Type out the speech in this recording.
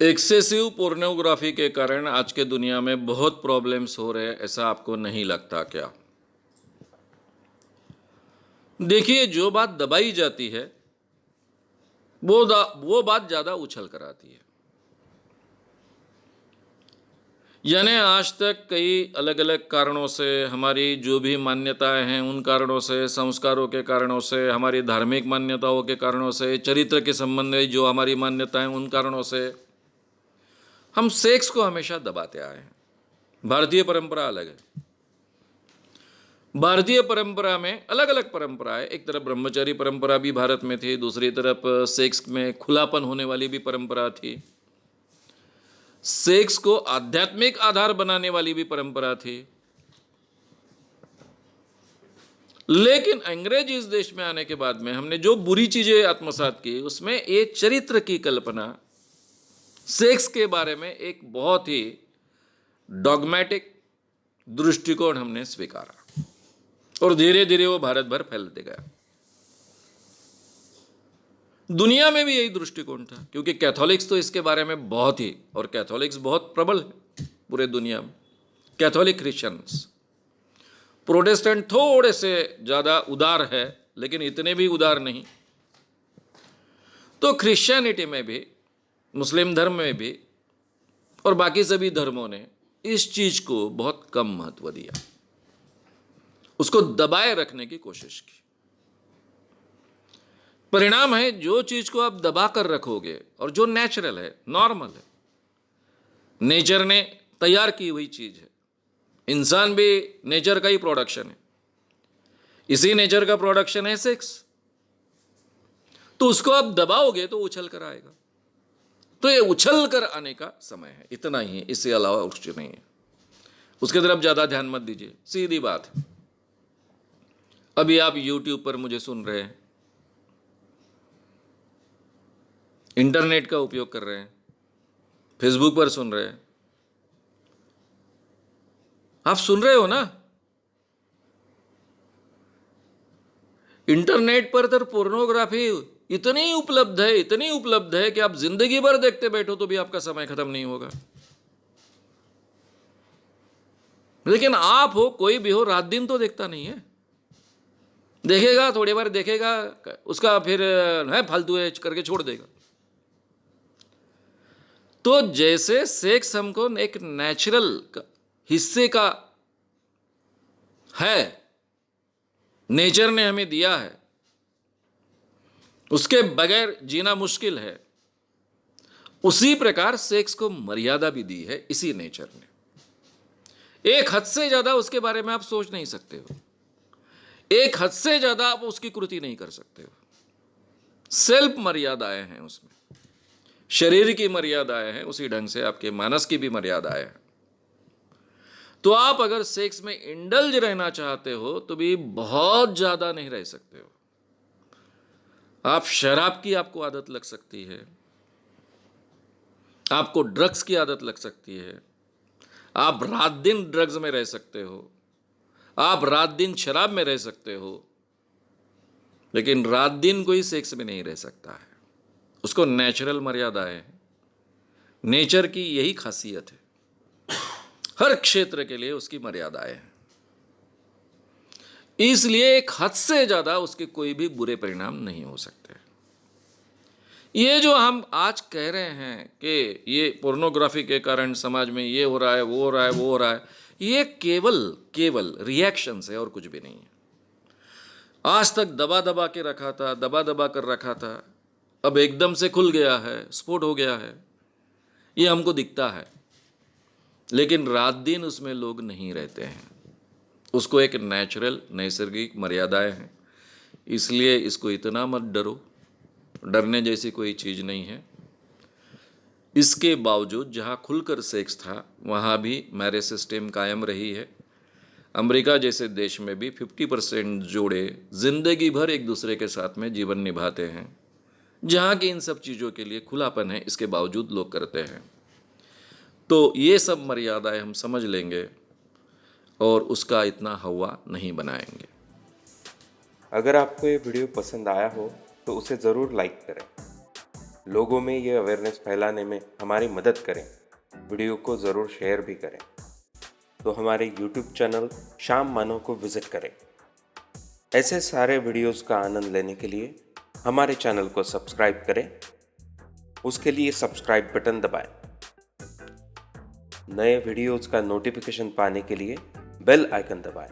Excessive pornography के कारण आज के दुनिया में बहुत प्रॉब्लम्स हो रहे हैं, ऐसा आपको नहीं लगता क्या? देखिए, जो बात दबाई जाती है वो बात ज़्यादा उछल कर आती है। यानी आज तक कई अलग अलग कारणों से हमारी जो भी मान्यताएं हैं, उन कारणों से, संस्कारों के कारणों से, हमारी धार्मिक मान्यताओं के कारणों से, चरित्र के संबंधी जो हमारी मान्यताएं, उन कारणों से हम सेक्स को हमेशा दबाते आए हैं। भारतीय परंपरा अलग है। भारतीय परंपरा में अलग अलग परंपराएं, एक तरफ ब्रह्मचारी परंपरा भी भारत में थी, दूसरी तरफ सेक्स में खुलापन होने वाली भी परंपरा थी, सेक्स को आध्यात्मिक आधार बनाने वाली भी परंपरा थी। लेकिन अंग्रेज इस देश में आने के बाद में हमने जो बुरी चीजें आत्मसात की, उसमें ये चरित्र की कल्पना, सेक्स के बारे में एक बहुत ही डॉगमेटिक दृष्टिकोण हमने स्वीकारा और धीरे धीरे वो भारत भर फैलते गया। दुनिया में भी यही दृष्टिकोण था, क्योंकि कैथोलिक्स तो इसके बारे में बहुत ही, और कैथोलिक्स बहुत प्रबल है पूरे दुनिया में, कैथोलिक क्रिश्चियंस। प्रोटेस्टेंट थोड़े से ज़्यादा उदार है, लेकिन इतने भी उदार नहीं। तो क्रिश्चियनिटी में भी, मुस्लिम धर्म में भी और बाकी सभी धर्मों ने इस चीज को बहुत कम महत्व दिया, उसको दबाए रखने की कोशिश की। परिणाम है, जो चीज को आप दबा कर रखोगे और जो नेचुरल है, नॉर्मल है, नेचर ने तैयार की हुई चीज है, इंसान भी नेचर का ही प्रोडक्शन है, इसी नेचर का प्रोडक्शन है सेक्स, तो उसको आप दबाओगे तो उछल कर आएगा। तो ये उछल कर आने का समय है, इतना ही है, इससे अलावा कुछ नहीं है। उसके तरफ ज्यादा ध्यान मत दीजिए, सीधी बात है। अभी आप YouTube पर मुझे सुन रहे हैं, इंटरनेट का उपयोग कर रहे हैं, फेसबुक पर सुन रहे हैं, आप सुन रहे हो ना? इंटरनेट पर तो पोर्नोग्राफी इतनी उपलब्ध है, इतनी उपलब्ध है कि आप जिंदगी भर देखते बैठो तो भी आपका समय खत्म नहीं होगा। लेकिन आप हो, कोई भी हो, रात दिन तो देखता नहीं है। देखेगा, थोड़ी बार देखेगा, उसका फिर है फालतू है करके छोड़ देगा। तो जैसे सेक्स हमको एक नेचुरल हिस्से का है, नेचर ने हमें दिया है, उसके बगैर जीना मुश्किल है, उसी प्रकार सेक्स को मर्यादा भी दी है इसी नेचर ने। एक हद से ज्यादा उसके बारे में आप सोच नहीं सकते हो, एक हद से ज्यादा आप उसकी कृति नहीं कर सकते हो। सेल्फ मर्यादाएं हैं उसमें, शरीर की मर्यादाएं हैं, उसी ढंग से आपके मानस की भी मर्यादाएं हैं। तो आप अगर सेक्स में इंडल्ज रहना चाहते हो तो भी बहुत ज्यादा नहीं रह सकते हो। आप शराब की आपको आदत लग सकती है, आपको ड्रग्स की आदत लग सकती है, आप रात दिन ड्रग्स में रह सकते हो, आप रात दिन शराब में रह सकते हो, लेकिन रात दिन कोई सेक्स में नहीं रह सकता है। उसको नेचुरल मर्यादाएं है, नेचर की यही खासियत है, हर क्षेत्र के लिए उसकी मर्यादाएं हैं। इसलिए एक हद से ज्यादा उसके कोई भी बुरे परिणाम नहीं हो सकते। ये जो हम आज कह रहे हैं कि ये पोर्नोग्राफी के कारण समाज में ये हो रहा है, वो हो रहा है, वो हो रहा है, ये केवल रिएक्शन है और कुछ भी नहीं है। आज तक दबा दबा के रखा था, दबा दबा कर रखा था, अब एकदम से खुल गया है, स्फोट हो गया है, ये हमको दिखता है। लेकिन रात दिन उसमें लोग नहीं रहते हैं, उसको एक नेचुरल नैसर्गिक मर्यादाएं हैं। इसलिए इसको इतना मत डरो, डरने जैसी कोई चीज़ नहीं है। इसके बावजूद जहाँ खुलकर सेक्स था, वहाँ भी मैरिज सिस्टम कायम रही है। अमेरिका जैसे देश में भी 50% जोड़े जिंदगी भर एक दूसरे के साथ में जीवन निभाते हैं, जहाँ की इन सब चीज़ों के लिए खुलापन है, इसके बावजूद लोग करते हैं। तो ये सब मर्यादाएं हम समझ लेंगे और उसका इतना हवा नहीं बनाएंगे। अगर आपको ये वीडियो पसंद आया हो तो उसे ज़रूर लाइक करें। लोगों में ये अवेयरनेस फैलाने में हमारी मदद करें। वीडियो को ज़रूर शेयर भी करें। तो हमारे यूट्यूब चैनल श्याम मानव को विज़िट करें। ऐसे सारे वीडियोस का आनंद लेने के लिए हमारे चैनल को सब्सक्राइब करें। उसके लिए सब्सक्राइब बटन दबाएं। नए वीडियोस का नोटिफिकेशन पाने के लिए बेल आइकन दबाएं।